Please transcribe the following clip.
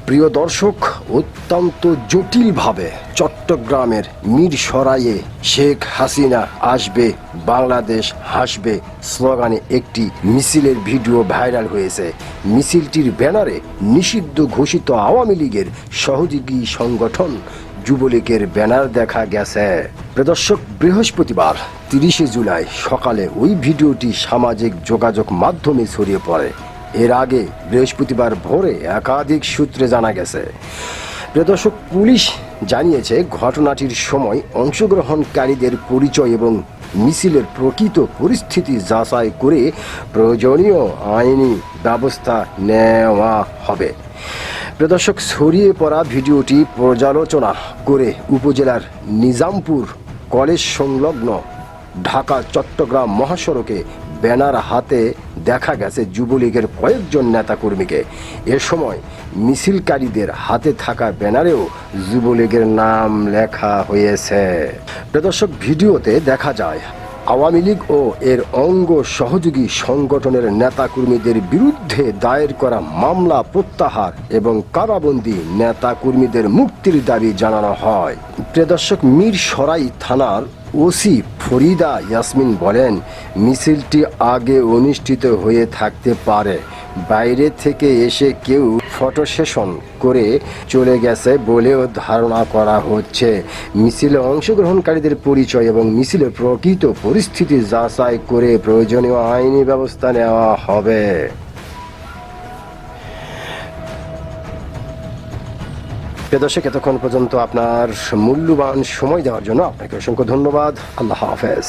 প্রিয় দর্শক, অত্যন্ত জটিলভাবে চট্টগ্রামের মিরসরাইয়ে শেখ হাসিনা আসবে, বাংলাদেশ হাসবে স্লোগানে একটি মিছিলের ভিডিও ভাইরাল হয়েছে। মিছিলটির ব্যানারে নিষিদ্ধ ঘোষিত আওয়ামী লীগের সহযোগী সংগঠন যুবলীগের ব্যানার দেখা গেছে। দর্শক, বৃহস্পতিবার 30 জুলাই সকালে ওই ভিডিওটি সামাজিক যোগাযোগ মাধ্যমে ছড়িয়ে পড়ে। এর আগে বৃহস্পতিবার ভোরে একাধিক সূত্রে জানা গেছে। দর্শক, পুলিশ জানিয়েছে ঘটনাটির সময় অংশগ্রহণকারীদের পরিচয় এবং মিছিলের প্রকৃত পরিস্থিতি যাচাই করে প্রয়োজনীয় আইনি ব্যবস্থা নেওয়া হবে। দর্শক, ছড়িয়ে পড়া ভিডিওটি পর্যালোচনা করে উপজেলার নিজামপুর কলেজ সংলগ্ন ঢাকা চট্টগ্রাম মহাসড়কে ব্যানার হাতে দেখা গেছে যুবলীগের কয়েকজন নেতাকর্মীকে। এ সময় মিছিলকারীদের হাতে থাকা ব্যানারেও যুবলীগের নাম লেখা হয়েছে। দর্শক, ভিডিওতে দেখা যায় আওয়ামী লীগ ও এর অঙ্গ সহযোগী সংগঠনের নেতাকর্মীদের বিরুদ্ধে দায়ের করা মামলা প্রত্যাহার এবং কারাবন্দী নেতাকর্মীদের মুক্তির দাবি জানানো হয়। দর্শক, মিরসরাই থানার ওসি ফরিদা ইয়াসমিন বলেন, মিছিলটি আগে অনুষ্ঠিত হয়ে থাকতে পারে, বাইরে থেকে এসে কেউ ফটো সেশন করে চলে গেছে বলেও ধারণা করা হচ্ছে। মিছিলে অংশগ্রহণকারীদের পরিচয় এবং মিছিলের প্রকৃত পরিস্থিতি যাচাই করে প্রয়োজনীয় আইনি ব্যবস্থা নেওয়া হবে। দর্শক, এতক্ষণ পর্যন্ত আপনার মূল্যবান সময় দেওয়ার জন্য আপনাকে অসংখ্য ধন্যবাদ। আল্লাহ হাফেজ।